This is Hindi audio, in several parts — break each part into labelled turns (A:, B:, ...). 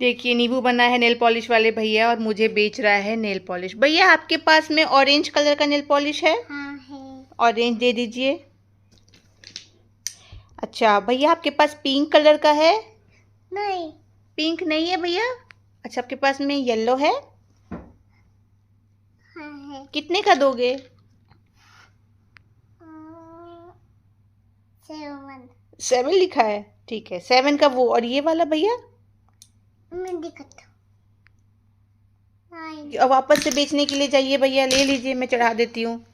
A: देखिए नींबू बना है नेल पॉलिश वाले भैया और मुझे बेच रहा है नेल पॉलिश। भैया आपके पास में ऑरेंज कलर का नेल पॉलिश है?
B: हाँ है।
A: ऑरेंज दे दीजिए। अच्छा भैया आपके पास पिंक कलर का है?
B: नहीं।
A: पिंक नहीं है भैया। अच्छा आपके पास में येलो है?
B: हाँ है।
A: कितने का दोगे? 7 लिखा है, ठीक है 7 का वो। और ये वाला भैया
B: मैं दिखाता हूँ।
A: अब वापस से बेचने के लिए जाइए भैया, ले लीजिए मैं चढ़ा देती हूँ।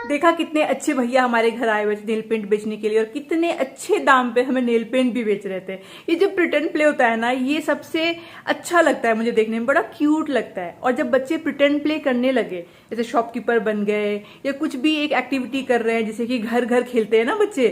A: देखा कितने अच्छे भैया हमारे घर आए हुए थे नेल पेंट बेचने के लिए और कितने अच्छे दाम पे हमें नेल पेंट भी बेच रहे थे। ये जो प्रिटेंड प्ले होता है ना, ये सबसे अच्छा लगता है मुझे देखने में, बड़ा क्यूट लगता है। और जब बच्चे प्रिटेंड प्ले करने लगे, जैसे शॉपकीपर बन गए या कुछ भी एक एक्टिविटी कर रहे हैं, जैसे कि घर घर खेलते हैं ना बच्चे,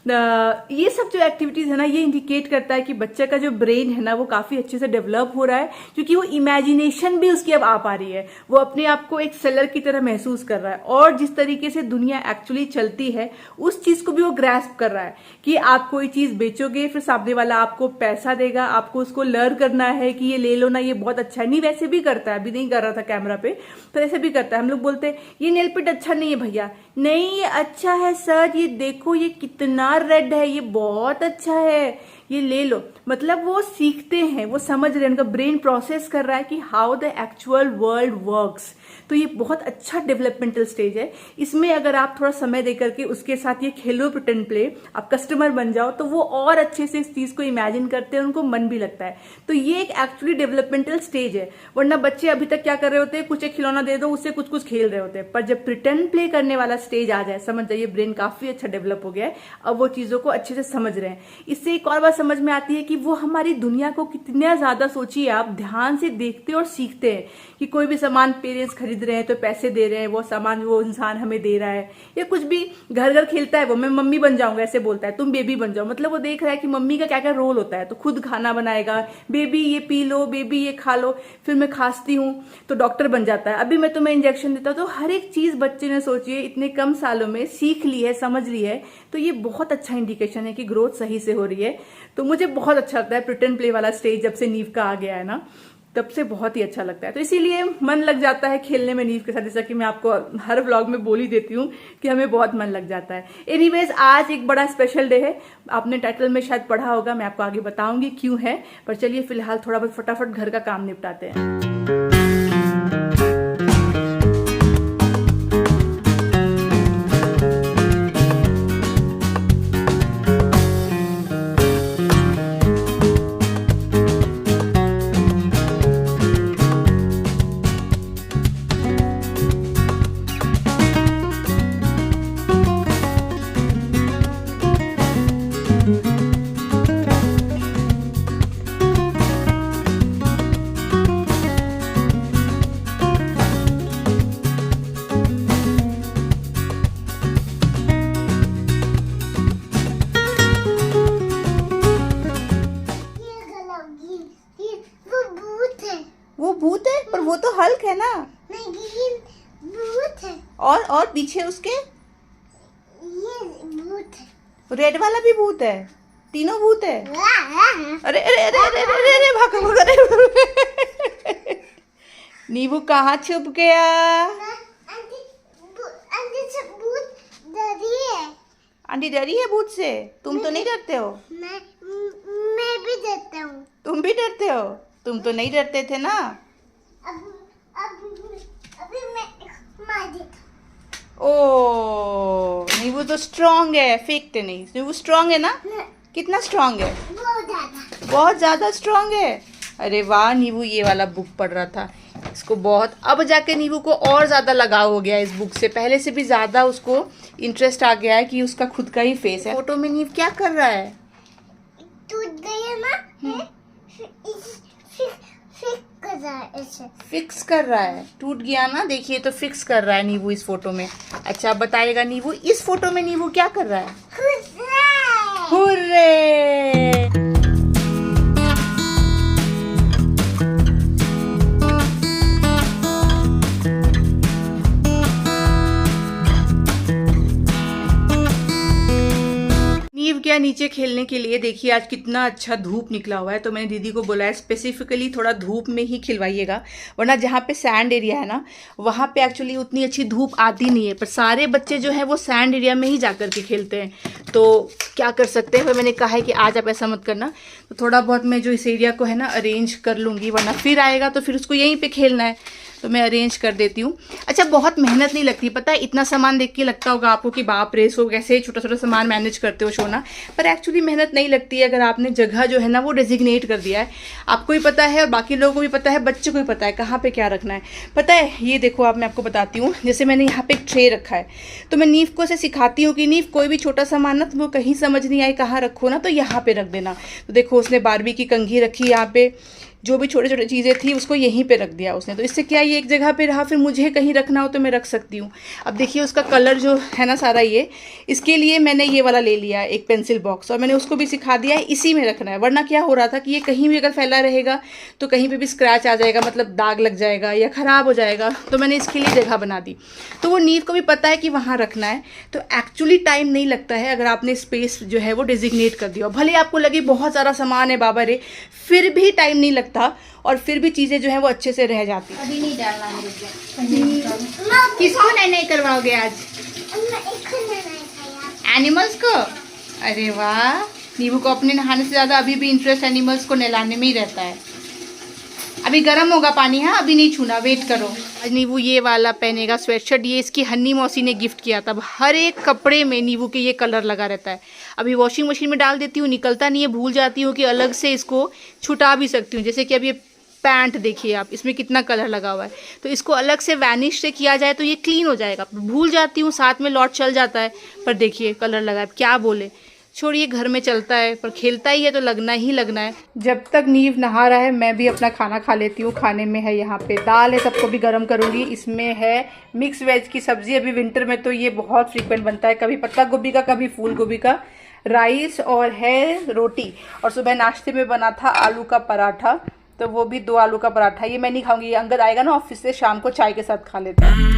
A: ये सब जो एक्टिविटीज है ना, ये इंडिकेट करता है कि बच्चे का जो ब्रेन है ना वो काफी अच्छे से डेवलप हो रहा है, क्योंकि वो इमेजिनेशन भी उसकी अब आ पा रही है। वो अपने आप को एक सेलर की तरह महसूस कर रहा है और जिस तरीके से दुनिया एक्चुअली चलती है उस चीज को भी वो ग्रैस्प कर रहा है कि आप कोई चीज बेचोगे फिर सामने वाला आपको पैसा देगा, आपको उसको लर्न करना है कि ये ले लो ना, ये बहुत अच्छा है। नहीं वैसे भी करता है, अभी नहीं कर रहा था कैमरा पे, तो ऐसे भी करता है। हम लोग बोलते हैं ये नेल पेंट अच्छा नहीं है भैया, नहीं ये अच्छा है सर, ये देखो ये कितना रेड है, ये बहुत अच्छा है, ये ले लो। मतलब वो सीखते हैं, वो समझ रहे हैं, उनका ब्रेन प्रोसेस कर रहा है कि how the actual world works. तो ये बहुत अच्छा डेवलपमेंटल स्टेज है। इसमें अगर आप थोड़ा समय देकर के उसके साथ ये खेलो प्रिटेंड प्ले, आप कस्टमर बन जाओ, तो वो और अच्छे से इस चीज को इमेजिन करते हैं, उनको मन भी लगता है। तो ये एक एक्चुअली डेवलपमेंटल स्टेज है। वरना बच्चे अभी तक क्या कर रहे होते हैं, कुछ एक खिलौना दे दो उससे कुछ कुछ खेल रहे होते हैं। पर जब प्रिटेंड प्ले करने वाला स्टेज आ जाए, समझ जाइए ब्रेन काफी अच्छा डेवलप हो गया है, अब वो चीजों को अच्छे से समझ रहे हैं। इससे एक और बात समझ में आती है कि वो हमारी दुनिया को कितना ज्यादा, सोचिए आप, ध्यान से देखते और सीखते हैं कि कोई भी सामान पेरेंट्स खरीद रहे हैं तो पैसे दे रहे हैं, वो सामान वो इंसान हमें दे रहा है। या कुछ भी घर घर खेलता है वो, मैं मम्मी बन जाऊंगा ऐसे बोलता है, तुम बेबी बन जाओ। मतलब वो देख रहा है कि मम्मी का क्या क्या रोल होता है, तो खुद खाना बनाएगा, बेबी ये पी लो, बेबी ये खा लो, फिर मैं खांसती हूँ तो डॉक्टर बन जाता है, अभी मैं तुम्हें इंजेक्शन देता हूँ। तो हर एक चीज बच्चे ने, सोचिए, इतने कम सालों में सीख ली है, समझ ली है। तो ये बहुत अच्छा इंडिकेशन है कि ग्रोथ सही से हो रही है। तो मुझे बहुत अच्छा लगता है प्रिटेंड प्ले वाला स्टेज, जब से नीव का आ गया है ना, तब से बहुत ही अच्छा लगता है। तो इसीलिए मन लग जाता है खेलने में नीव के साथ, जैसा कि मैं आपको हर व्लॉग में बोल ही देती हूँ कि हमें बहुत मन लग जाता है। एनीवेज आज एक बड़ा स्पेशल डे है, आपने टाइटल में शायद पढ़ा होगा, मैं आपको आगे बताऊंगी क्यों है। पर चलिए फिलहाल थोड़ा बहुत फटाफट घर का काम निपटाते हैं। वो भूत है, पर वो तो हल्क है ना।
B: नहीं, ग्रीन भूत है।
A: और पीछे उसके
B: ये भूत है।
A: रेड वाला भी भूत है, तीनों भूत है। अरे अरे अरे अरे अरे अरे, अरे भागो भागो, अरे नींबू कहाँ छुप गया? आंटी डरी है भूत से? तुम तो नहीं डरते हो?
B: मैं भी डरता हूँ।
A: तुम भी डरते हो? तुम तो नहीं डरते थे ना।
B: अभी मैं मार देता।
A: ओ नींबू तो स्ट्रांग है, फेंकते नहीं। नींबू स्ट्रांग है ना? कितना स्ट्रांग है?
B: बहुत ज्यादा।
A: बहुत ज्यादा स्ट्रांग है। अरे वाह, नींबू ये वाला बुक पढ़ रहा था, इसको बहुत, अब जाके नींबू को और ज्यादा लगाव हो गया इस बुक से, पहले से भी ज्यादा उसको इंटरेस्ट आ गया है कि उसका खुद का ही फेस है। फोटो में नींव क्या कर रहा है?
B: टूट गया ना, कर रहा है ऐसे।
A: फिक्स कर रहा है, टूट गया ना, देखिए तो फिक्स कर रहा है नींबू इस फोटो में। अच्छा अब बताइएगा नींबू, इस फोटो में नींबू क्या कर रहा है? हुर्रे! किया नीचे खेलने के लिए। देखिए आज कितना अच्छा धूप निकला हुआ है, तो मैंने दीदी को बोला है स्पेसिफिकली थोड़ा धूप में ही खिलवाइएगा, वरना जहाँ पे सैंड एरिया है ना वहाँ पे एक्चुअली उतनी अच्छी धूप आती नहीं है। पर सारे बच्चे जो है वो सैंड एरिया में ही जाकर के खेलते हैं, तो क्या कर सकते हैं। मैंने कहा है कि आज आप ऐसा मत करना, तो थोड़ा बहुत मैं जो इस एरिया को है ना अरेंज कर लूँगी, वरना फिर आएगा तो फिर उसको यहीं पर खेलना है, तो मैं अरेंज कर देती हूँ। अच्छा बहुत मेहनत नहीं लगती, पता है इतना सामान देख के लगता होगा आपको कि बाप रे सो कैसे छोटा छोटा सामान मैनेज करते हो सोना, पर एक्चुअली मेहनत नहीं लगती है अगर आपने जगह जो है ना वो डेजिग्नेट कर दिया है। आपको भी पता है और बाकी लोगों को भी पता है, बच्चे को भी पता है कहाँ पे क्या रखना है। पता है ये देखो आप, मैं आपको बताती हूँ, जैसे मैंने यहाँ पे एक ट्रे रखा है, तो मैं नीव को से सिखाती हूँ कि नीव कोई भी छोटा सामान ना वो कहीं समझ नहीं आए कहाँ रखो ना, तो यहाँ पे रख देना। तो देखो उसने बारबी की कंघी रखी यहाँ पे, जो भी छोटे छोटे चीज़ें थी उसको यहीं पे रख दिया उसने, तो इससे क्या ये एक जगह पे रहा, फिर मुझे कहीं रखना हो तो मैं रख सकती हूँ। अब देखिए उसका कलर जो है ना सारा ये, इसके लिए मैंने ये वाला ले लिया एक पेंसिल बॉक्स, और मैंने उसको भी सिखा दिया है इसी में रखना है, वरना क्या हो रहा था कि ये कहीं भी अगर फैला रहेगा तो कहीं पर भी स्क्रैच आ जाएगा, मतलब दाग लग जाएगा या ख़राब हो जाएगा, तो मैंने इसके लिए जगह बना दी। तो वो नीव को भी पता है कि वहाँ रखना है, तो एक्चुअली टाइम नहीं लगता है अगर आपने स्पेस जो है वो डेजिग्नेट कर दिया। भले आपको लगे बहुत सारा सामान है बाबा रे, फिर भी टाइम नहीं लगता और फिर भी चीज़ें जो हैं वो अच्छे से रह जाती।
C: अभी नहीं डालना मेरे को। किसको नहीं करवाओगे आज? एनिमल्स को? अरे वाह, नीबू को अपने नहाने से ज़्यादा अभी भी इंटरेस्ट एनिमल्स को नहलाने में ही रहता है। अभी गर्म होगा पानी, हाँ अभी नहीं छूना, वेट करो। आज नीबू ये वाला पहनेगा स्वेटशर्ट, ये इसकी हन्नी मौसी ने गिफ्ट किया था। हर एक कपड़े में नीबू के ये कलर लगा रहता है। अभी वॉशिंग मशीन में डाल देती हूँ, निकलता नहीं है, भूल जाती हूँ कि अलग से इसको छुटा भी सकती हूँ। जैसे कि अब ये पैंट देखिए आप, इसमें कितना कलर लगा हुआ है, तो इसको अलग से वैनिश से किया जाए तो ये क्लीन हो जाएगा। भूल जाती हूँ, साथ में लॉट चल जाता है, पर देखिए कलर लगा है, क्या बोले, छोड़िए घर में चलता है, पर खेलता ही है तो लगना ही लगना है। जब तक नीव नहा रहा है मैं भी अपना खाना खा लेती हूँ। खाने में है यहाँ पे दाल है, सबको भी गर्म करूँगी। इसमें है मिक्स वेज की सब्जी, अभी विंटर में तो ये बहुत फ्रीक्वेंट बनता है, कभी पत्ता गोभी का कभी फूल गोभी का। राइस और है रोटी, और सुबह नाश्ते में बना था आलू का पराठा, तो वो भी 2 आलू का पराठा। ये मैं नहीं खाऊंगी, ये अंगद आएगा ना ऑफिस से, शाम को चाय के साथ खा लेता है।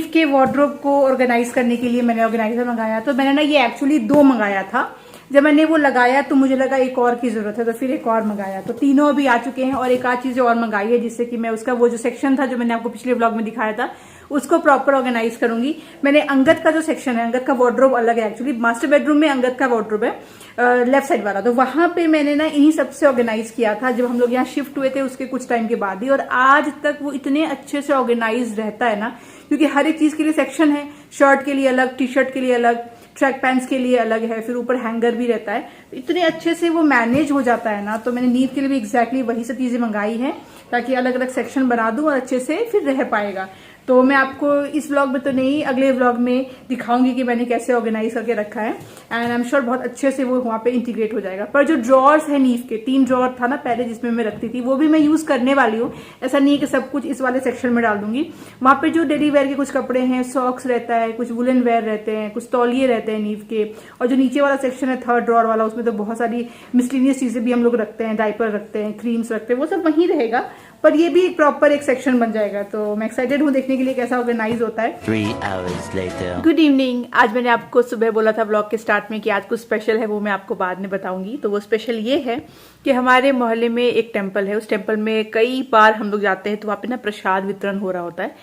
C: के वार्डरोब को ऑर्गेनाइज करने के लिए मैंने ऑर्गेनाइजर मंगाया, तो मैंने ना ये एक्चुअली 2 मंगाया था। जब मैंने वो लगाया तो मुझे लगा एक और की जरूरत है, तो फिर एक और मंगाया, तो तीनों अभी आ चुके हैं। और एक आध चीज और मंगाई है जिससे कि मैं उसका वो जो सेक्शन था जो मैंने आपको पिछले व्लॉग में दिखाया था उसको प्रॉपर ऑर्गेनाइज करूंगी। मैंने अंगद का जो सेक्शन है, अंगद का वार्डरोब अलग है एक्चुअली, मास्टर बेडरूम में अंगद का वार्डरोब है लेफ्ट साइड वाला, तो वहां पे मैंने ना इन्हीं सबसे ऑर्गेनाइज किया था जब हम लोग यहाँ शिफ्ट हुए थे उसके कुछ टाइम के बाद ही, और आज तक वो इतने अच्छे से ऑर्गेनाइज रहता है ना, क्योंकि हर एक चीज के लिए सेक्शन है, शर्ट के लिए अलग, टी शर्ट के लिए अलग, ट्रैक पैंट्स के लिए अलग है, फिर ऊपर हैंगर भी रहता है, तो इतने अच्छे से वो मैनेज हो जाता है ना। तो मैंने नीव के लिए भी एग्जैक्टली वही सब चीजें मंगाई हैं ताकि अलग अलग सेक्शन बना दूं और अच्छे से फिर रह पाएगा। तो मैं आपको इस व्लॉग में तो नहीं, अगले व्लॉग में दिखाऊंगी कि मैंने कैसे ऑर्गेनाइज करके रखा है, एंड आई एम श्योर बहुत अच्छे से वो वहाँ पे इंटीग्रेट हो जाएगा। पर जो ड्रॉर्स है नीव के, 3 ड्रॉर था ना पहले जिसमें मैं रखती थी, वो भी मैं यूज करने वाली हूँ। ऐसा नहीं है कि सब कुछ इस वाले सेक्शन में डाल दूंगी। वहाँ पे जो डेली वेयर के कुछ कपड़े हैं, सॉक्स रहता है, कुछ वुलन वेयर रहते हैं, कुछ तौलिए रहते हैं नीव के, और जो नीचे वाला सेक्शन है 3rd ड्रॉर वाला, उसमें तो बहुत सारी मिसलिनियस चीजें भी हम लोग रखते हैं, डायपर रखते हैं, क्रीम्स रखते हैं, वो सब वहीं रहेगा, पर ये भी एक प्रॉपर एक सेक्शन बन जाएगा। तो मैं एक्साइटेड हूँ देखने के लिए कैसा ऑर्गेनाइज होता है।
D: 3 hours later.
A: Good evening. आज मैंने आपको सुबह बोला था ब्लॉग के स्टार्ट में कि आज कुछ स्पेशल है, वो मैं आपको बाद में बताऊंगी। तो वो स्पेशल ये है कि हमारे मोहल्ले में एक टेम्पल है, उस टेम्पल में कई बार हम लोग जाते हैं, तो वहाँ पे ना प्रसाद वितरण हो रहा होता है।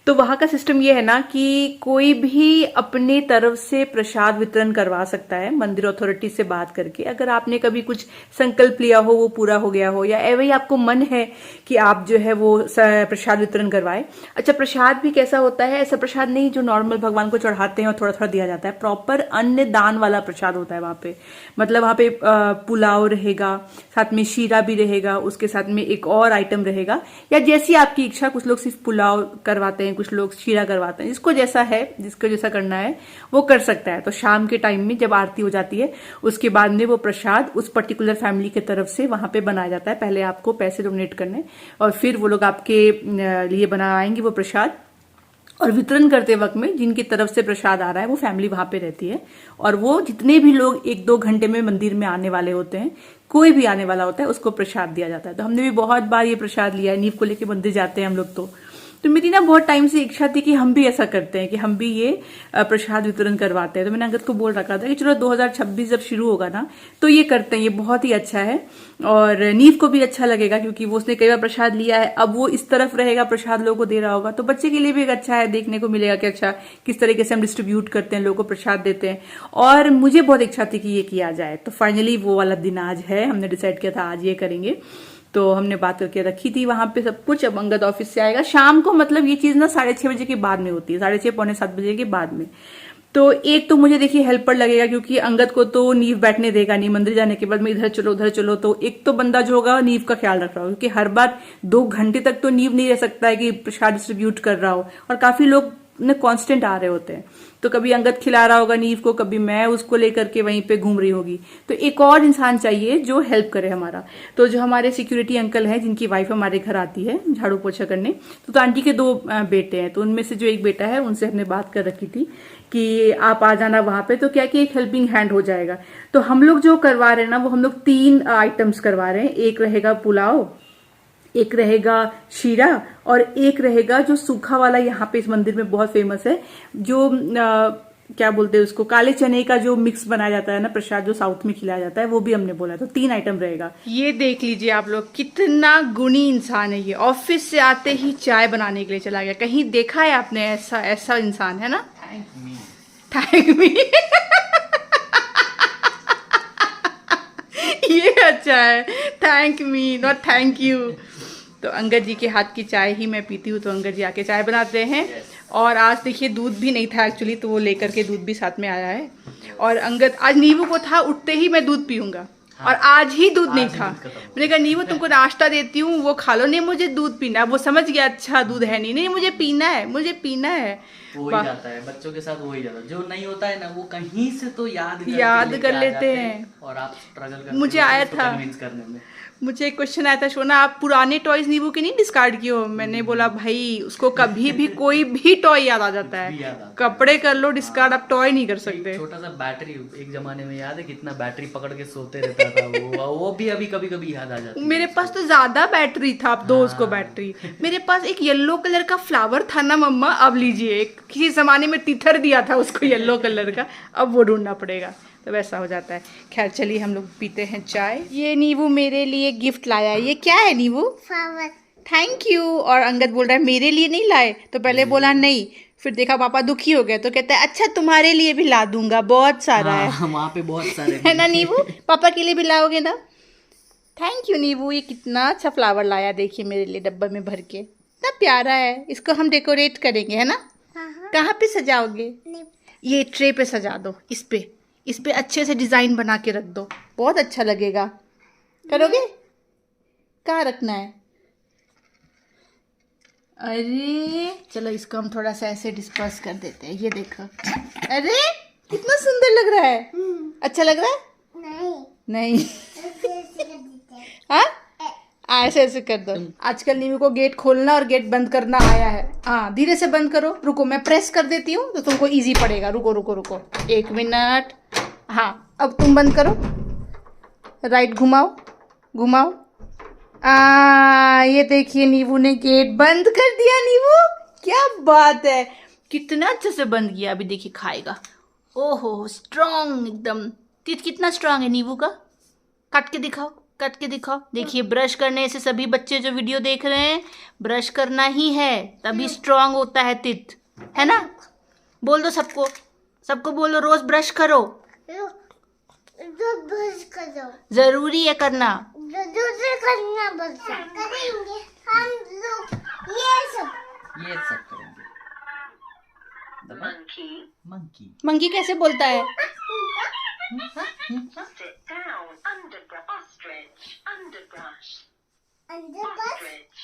A: तो वहाँ का सिस्टम ये है ना कि कोई भी अपने तरफ से प्रसाद वितरण करवा सकता है मंदिर अथॉरिटी से बात करके। अगर आपने कभी कुछ संकल्प लिया हो, वो पूरा हो गया हो, या एवं ही आपको मन है कि आप जो है वो प्रसाद वितरण करवाए। अच्छा, प्रसाद भी कैसा होता है, ऐसा प्रसाद नहीं जो नॉर्मल भगवान को चढ़ाते हैं और थोड़ा थोड़ा दिया जाता है। प्रॉपर अन्न दान वाला प्रसाद होता है वहाँ पे। मतलब वहाँ पे पुलाव रहेगा, साथ में शीरा भी रहेगा, उसके साथ में एक और आइटम रहेगा, या जैसी आपकी इच्छा। कुछ लोग सिर्फ पुलाव करवाते हैं, कुछ लोग शीरा करवाते हैं, जिसको जैसा है, जिसको जैसा करना है वो कर सकता है। तो शाम के टाइम में जब आरती हो जाती है उसके बाद में वो प्रसाद उस पर्टिकुलर फैमिली की तरफ से वहां पे बनाया जाता है। पहले आपको पैसे डोनेट करने और फिर वो लोग आपके लिए बनाएंगे वो प्रसाद। और वितरण करते वक्त में जिनकी तरफ से प्रसाद आ रहा है वो फैमिली वहां पे रहती है, और वो जितने भी लोग 1-2 घंटे में मंदिर में आने वाले होते हैं, कोई भी आने वाला होता है, उसको प्रसाद दिया जाता है। तो हमने भी बहुत बार ये प्रसाद लिया है। नीव को लेके मंदिर जाते हैं हम लोग। तो मेरी ना बहुत टाइम से इच्छा थी कि हम भी ऐसा करते हैं, कि हम भी ये प्रसाद वितरण करवाते हैं। तो मैंने अंगद को बोल रखा था कि चलो 2026 जब शुरू होगा ना तो ये करते हैं, ये बहुत ही अच्छा है। और नीव को भी अच्छा लगेगा क्योंकि वो उसने कई बार प्रसाद लिया है, अब वो इस तरफ रहेगा, प्रसाद लोगों को दे रहा होगा, तो बच्चे के लिए भी एक अच्छा है, देखने को मिलेगा कि अच्छा किस तरीके से हम डिस्ट्रीब्यूट करते हैं, लोगों को प्रसाद देते हैं। और मुझे बहुत इच्छा थी कि ये किया जाए, तो फाइनली वो वाला दिन आज है। हमने डिसाइड किया था आज ये करेंगे, तो हमने बात करके रखी थी वहां पे सब कुछ। अब अंगद ऑफिस से आएगा शाम को, मतलब ये चीज ना 6:30 बजे के बाद में होती है, 6:30 पौने 7 बजे के बाद में। तो एक तो मुझे देखिए हेल्पर लगेगा, क्योंकि अंगद को तो नीव बैठने देगा नहीं। मंदिर जाने के बाद में इधर चलो उधर चलो, तो एक तो बंदा जो होगा नीव का ख्याल रख रहा हो, क्योंकि हर बार 2 घंटे तक तो नीव नहीं रह सकता है कि प्रसाद डिस्ट्रीब्यूट कर रहा हो, और काफी लोग कांस्टेंट आ रहे होते हैं। तो कभी अंगद खिला रहा होगा नीव को, कभी मैं उसको लेकर के वहीं पे घूम रही होगी, तो एक और इंसान चाहिए जो हेल्प करे हमारा। तो जो हमारे सिक्योरिटी अंकल हैं, जिनकी वाइफ हमारे घर आती है झाड़ू पोछा करने, तो आंटी के 2 बेटे हैं, तो उनमें से जो एक बेटा है उनसे हमने बात कर रखी थी कि आप आ जाना वहां पे, तो क्या कि एक हेल्पिंग हैंड हो जाएगा। तो हम लोग जो करवा रहे हैं ना, वो हम लोग 3 आइटम्स करवा रहे हैं। एक रहेगा पुलाव, एक रहेगा शीरा, और एक रहेगा जो सूखा वाला यहाँ पे इस मंदिर में बहुत फेमस है, जो क्या बोलते हैं उसको, काले चने का जो मिक्स बनाया जाता है ना प्रसाद, जो साउथ में खिलाया जाता है, वो भी हमने बोला। तो 3 आइटम रहेगा। ये देख लीजिए आप लोग, कितना गुणी इंसान है ये। ऑफिस से आते ही चाय बनाने के लिए चला गया। कहीं देखा है आपने ऐसा इंसान, है ना? थैंक मी ये अच्छा है, thank me not thank you. तो अंगद जी के हाथ की चाय ही मैं पीती हूँ, तो अंगद जी आके चाय बनाते हैं। और आज देखिए दूध भी नहीं था एक्चुअली, तो वो लेकर के दूध भी साथ में आया है। और अंगद, आज नींबू को था उठते ही मैं दूध पीऊंगा, और आज ही दूध नहीं था। मैंने कहा नींबू तुमको नाश्ता देती हूँ, वो खा लो। नहीं मुझे दूध पीना है। वो समझ गया अच्छा दूध है नहीं, मुझे पीना है, मुझे पीना है।
D: वो ही जाता है बच्चों के साथ, वो ही जाता है। जो नहीं होता है ना, वो कहीं से तो याद
A: कर लेते हैं,
D: और आप स्ट्रगल करते
A: मुझे आया था
D: कन्विंस करने में।
A: मुझे एक क्वेश्चन आया था, शोना आप पुराने टॉयज नींबू के नहीं डिस्कार्ड किए हो? मैंने बोला भाई उसको कभी भी कोई भी टॉय याद आ जाता है। कपड़े कर लो डिस्कार्ड, आप टॉय नहीं कर सकते।
D: छोटा सा बैटरी, एक जमाने में याद है कितना बैटरी पकड़ के सोते रहता था वो भी अभी कभी कभी याद आ जाता है।
A: मेरे पास तो ज्यादा बैटरी था, अब दो उसको बैटरी। मेरे पास एक येलो कलर का फ्लावर था ना मम्मा, अब लीजिए। किसी जमाने में तीथर दिया था उसको येलो कलर का, अब वो ढूंढना पड़ेगा, तो वैसा हो जाता है। खैर चलिए हम लोग पीते हैं चाय। ये नींबू मेरे लिए गिफ्ट लाया है। ये क्या है नींबू?
B: फ्लावर।
A: Thank you. और अंगद बोल रहा है मेरे लिए नहीं लाए, तो पहले बोला नहीं, फिर देखा पापा दुखी हो गए, तो कहता है अच्छा तुम्हारे लिए भी ला दूंगा, बहुत सारा है।
D: वहाँ पे बहुत सारे
A: है ना नींबू? पापा के लिए भी लाओगे ना? थैंक यू नींबू। ये कितना अच्छा फ्लावर लाया, देखिए मेरे लिए डब्बा में भर के, इतना प्यारा है। इसको हम डेकोरेट करेंगे, है ना? कहाँ पे सजाओगे? ये ट्रे पे सजा दो, इस पे अच्छे से डिजाइन बना के रख दो, बहुत अच्छा लगेगा। करोगे? कहाँ रखना है? अरे चलो इसको हम थोड़ा सा ऐसे डिस्पर्स कर देते हैं। ये देखो, अरे कितना सुंदर लग रहा है। अच्छा लग रहा है? नहीं हाँ, ऐसे ऐसे कर दो। आजकल नींबू को गेट खोलना और गेट बंद करना आया है। हाँ धीरे से बंद करो। रुको मैं प्रेस कर देती हूँ तो तुमको इजी पड़ेगा। रुको रुको रुको 1 मिनट। हाँ अब तुम बंद करो, राइट घुमाओ घुमाओ। ये देखिए नींबू ने गेट बंद कर दिया। नींबू क्या बात है, कितना अच्छे से बंद किया। अभी देखिए खाएगा। ओहो स्ट्रॉन्ग एकदम। टीथ कितना स्ट्रॉन्ग है नींबू का, काट के दिखाओ।
C: कट के दिखाओ। देखिए ब्रश करने से सभी बच्चे जो वीडियो देख रहे हैं, ब्रश करना ही है, तभी स्ट्रांग होता है टीथ, है ना? बोल दो सबको, सबको बोलो रोज ब्रश करो,
B: जो बस करो,
C: जरूरी है करना।
B: जो करना बस करेंगे हम लोग ये सब
D: करेंगे। मंकी
C: मंकी कैसे बोलता है?
E: Sit down, ostrich, underbrush,
B: अंदर बस
E: ostrich.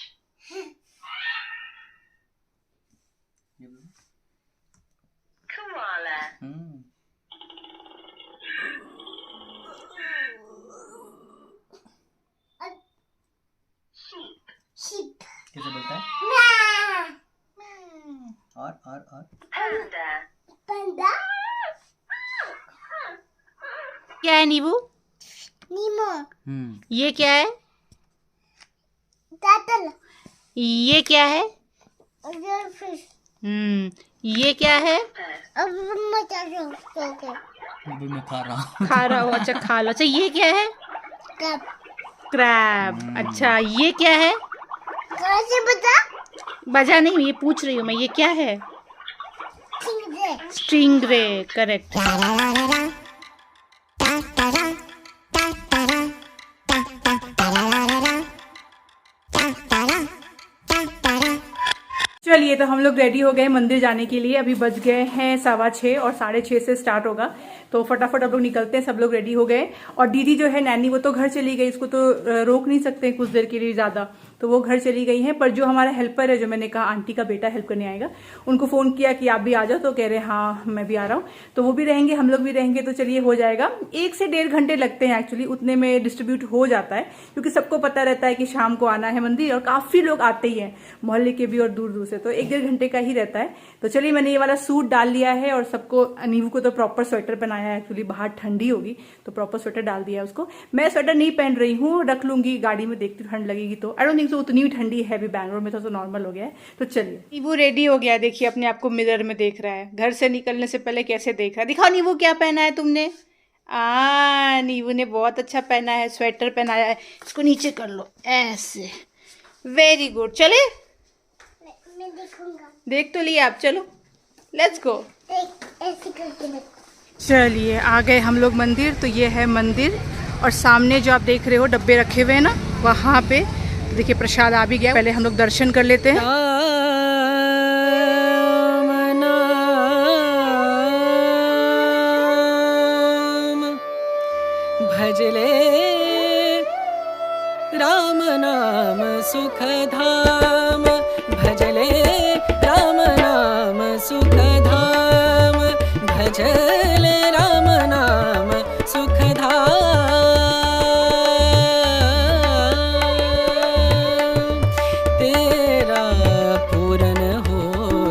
E: Koala, sheep,
B: शिप
D: कैसे बोलता है? और
E: panda,
B: पंडा
C: क्या है नीबू?
B: नीमो
C: ये क्या है?
B: टर्टल
C: ये क्या है?
B: फिश
C: ये क्या है?
B: अब मचा दो
D: मैं खा रहा हूँ।
C: खा रहा हो? अच्छा खा लो। अच्छा ये क्या है?
B: कब
C: क्रैब। अच्छा ये क्या है?
B: कैसे बता
C: बजा नहीं, ये पूछ रही हूँ मैं, ये क्या है?
B: चिंगरे
C: स्टिंगरे, करेक्ट।
A: चलिए तो हम लोग रेडी हो गए मंदिर जाने के लिए। अभी बज गए हैं 6:15 और 6:30 से स्टार्ट होगा, तो फटाफट अब लोग निकलते हैं। सब लोग रेडी हो गए और दीदी जो है नैनी वो तो घर चली गई, इसको तो रोक नहीं सकते कुछ देर के लिए ज्यादा, तो वो घर चली गई हैं। पर जो हमारा हेल्पर है, जो मैंने कहा आंटी का बेटा हेल्प करने आएगा, उनको फोन किया कि आप भी आ जाओ, तो कह रहे हाँ मैं भी आ रहा हूँ। तो वो भी रहेंगे, हम लोग भी रहेंगे, तो चलिए हो जाएगा। 1 से 1.5 घंटे लगते हैं एक्चुअली, उतने में डिस्ट्रीब्यूट हो जाता है, क्योंकि सबको पता रहता है कि शाम को आना है मंदिर, और काफी लोग आते ही हैं मोहल्ले के भी और दूर दूर से, तो 1-1.5 घंटे का ही रहता है। तो चलिए मैंने ये वाला सूट डाल लिया है और सबको, नीवू को तो प्रॉपर स्वेटर पहनाया है, एक्चुअली बाहर ठंडी होगी तो प्रॉपर स्वेटर डाल दिया है उसको। मैं स्वेटर नहीं पहन रही हूँ, रख लूंगी गाड़ी में, देखती ठंड लगेगी तो। आई डोंट थिंक सो उतनी भी ठंडी है, अभी बैंगलोर में तो नॉर्मल हो गया है। तो चलिए, नीवू रेडी हो गया, देखिए अपने आप को मिरर में देख रहा है, घर से निकलने से पहले कैसे देख रहा है। दिखाओ नीवू क्या पहना है तुमने। नीवू ने बहुत अच्छा पहना है, स्वेटर पहनाया है। इसको नीचे कर लो ऐसे, वेरी गुड। चले
B: मैं देखूंगा,
A: देख तो लिया आप, चलो लेट्स गो।
B: देख ऐसे करके मैं
A: चलिए आ गए हम लोग मंदिर। तो ये है मंदिर और सामने जो आप देख रहे हो डब्बे रखे हुए हैं ना, वहाँ पे देखिए प्रसाद आ भी गया। पहले हम लोग दर्शन कर लेते हैं।
F: भजले राम नाम सुख धाम, भजले राम नाम सुख धाम, भजले राम नाम सुख धाम। तेरा पूरन हो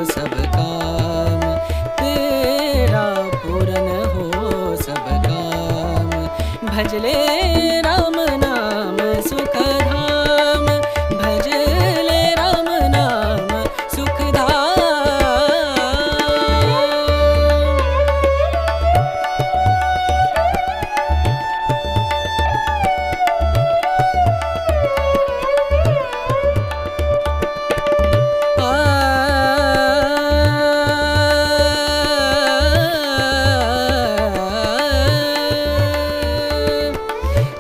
F: सब काम, तेरा पूरन हो सब काम, भजले राम नाम सुख धाम, भजले राम नाम सुख धाम।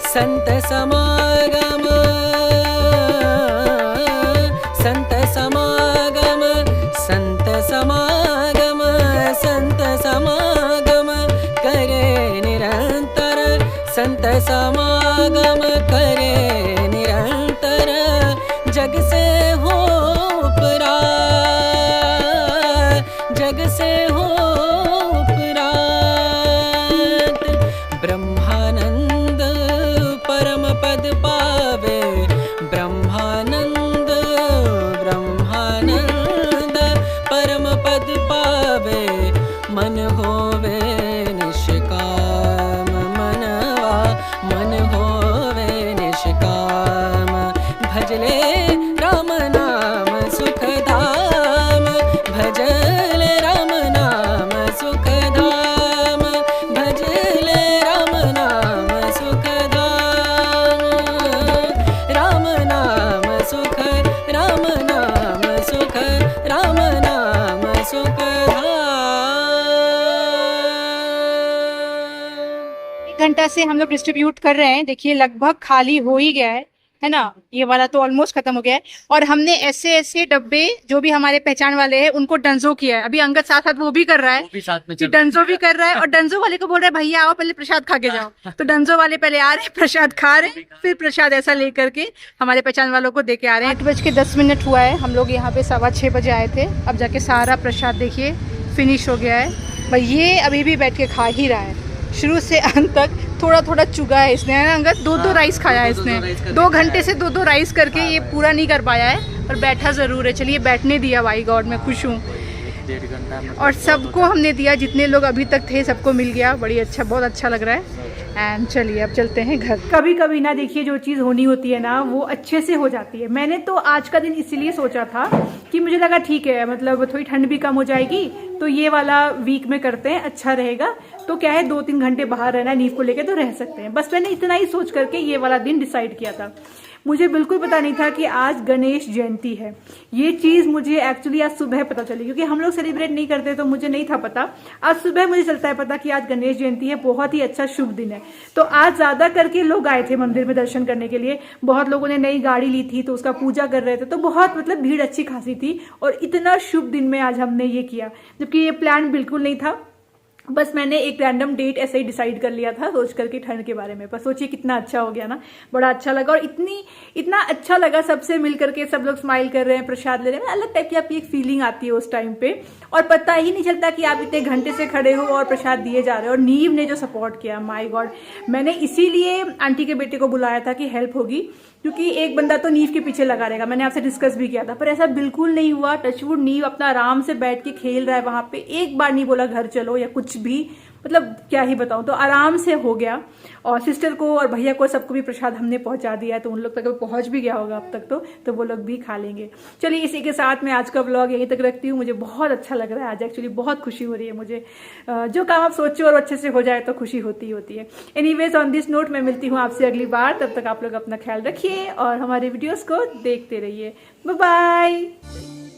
F: संत समागम, संत समागम, संत समागम, संत समागम करे निरंतर, संत समागम करे निरंतर, जग से हो उपरात, जग से हो उपरात, ब्रह्मानंद परम पद पावे, ब्रह्मानंद ब्रह्मानंद परम पद पावे, मन होवे निष्काम, मनवा मन होवे निष्काम, भजले राम नाम सुख धाम, भजले राम नाम सुख धाम, भजले राम नाम सुख धाम।
C: घंटा से हम लोग डिस्ट्रीब्यूट कर रहे हैं। देखिए लगभग खाली हो ही गया है ना, ये वाला तो ऑलमोस्ट खत्म हो गया है। और हमने ऐसे ऐसे डब्बे जो भी हमारे पहचान वाले हैं उनको डंजो किया है। अभी अंगद साथ साथ वो भी कर रहा है,
D: भी साथ में
C: कि डंजो भी कर रहा है, और डंजो वाले को बोल रहा है भैया आओ पहले प्रसाद खा के जाओ। तो डंजो वाले पहले आ रहे हैं, प्रसाद खा रहे हैं, फिर प्रसाद ऐसा लेकर के हमारे पहचान वालों को दे के आ रहे हैं। 8:10 हुआ है, हम लोग यहाँ पे 6:15 बजे आए थे। अब जाके सारा प्रसाद देखिए फिनिश हो गया है। भाई ये अभी भी बैठ के खा ही रहा है, शुरू से अंत तक थोड़ा थोड़ा चुगा है इसने, है ना अंगद? दो राइस खाया है इसने, 2 घंटे से 2 राइस करके ये पूरा नहीं कर पाया है, पर बैठा जरूर है। चलिए बैठने दिया, भाई गॉड मैं खुश हूँ।
D: 1.5 घंटा
C: और सबको हमने दिया, जितने लोग अभी तक थे सबको मिल गया। बड़ी अच्छा, बहुत अच्छा लग रहा है। एंड चलिए अब चलते हैं घर। कभी कभी ना देखिए जो चीज़ होनी होती है ना वो अच्छे से हो जाती है। मैंने तो आज का दिन इसलिए सोचा था कि मुझे लगा ठीक है, मतलब थोड़ी ठंड भी कम हो जाएगी तो ये वाला वीक में करते हैं, अच्छा रहेगा। तो क्या है 2-3 घंटे बाहर रहना है नींव को लेके तो रह सकते हैं। बस मैंने इतना ही सोच करके ये वाला दिन डिसाइड किया था। मुझे बिल्कुल पता नहीं था कि आज गणेश जयंती है। ये चीज़ मुझे एक्चुअली आज सुबह पता चली, क्योंकि हम लोग सेलिब्रेट नहीं करते तो मुझे नहीं था पता। आज सुबह मुझे चलता है पता कि आज गणेश जयंती है, बहुत ही अच्छा शुभ दिन है। तो आज ज़्यादा करके लोग आए थे मंदिर में दर्शन करने के लिए। बहुत लोगों ने नई गाड़ी ली थी तो उसका पूजा कर रहे थे, तो बहुत मतलब भीड़ अच्छी खासी थी। और इतना शुभ दिन में आज हमने ये किया, जबकि ये प्लान बिल्कुल नहीं था। बस मैंने एक रैंडम डेट ऐसे ही डिसाइड कर लिया था सोच करके ठंड के बारे में। पर सोचिए कितना अच्छा हो गया ना, बड़ा अच्छा लगा। और इतना अच्छा लगा सबसे मिल करके, सब लोग स्माइल कर रहे हैं, प्रसाद ले रहे हैं, अलग टाइप की आपकी एक फीलिंग आती है उस टाइम पे। और पता ही नहीं चलता कि आप इतने घंटे से खड़े हो और प्रसाद दिए जा रहे हो। और नीव ने जो सपोर्ट किया, माय गॉड, मैंने इसीलिए आंटी के बेटे को बुलाया था कि हेल्प होगी, क्योंकि एक बंदा तो नीव के पीछे लगा रहेगा। मैंने आपसे डिस्कस भी किया था, पर ऐसा बिल्कुल नहीं हुआ। टचवुड, नीव अपना आराम से बैठ के खेल रहा है वहां पे, एक बार नहीं बोला घर चलो या कुछ भी, मतलब क्या ही बताऊं। तो आराम से हो गया। और सिस्टर को और भैया को सबको भी प्रसाद हमने पहुंचा दिया है, तो उन लोग तक पहुंच भी गया होगा अब तक तो वो लोग भी खा लेंगे। चलिए इसी के साथ मैं आज का व्लॉग यहीं तक रखती हूँ। मुझे बहुत अच्छा लग रहा है आज, एक्चुअली बहुत खुशी हो रही है मुझे। जो काम आप सोचो और अच्छे से हो जाए तो खुशी होती ही होती है। एनीवेज ऑन दिस नोट मैं मिलती हूँ आपसे अगली बार। तब तक आप लोग अपना ख्याल रखिए और हमारे वीडियोस को देखते रहिए। Bye bye.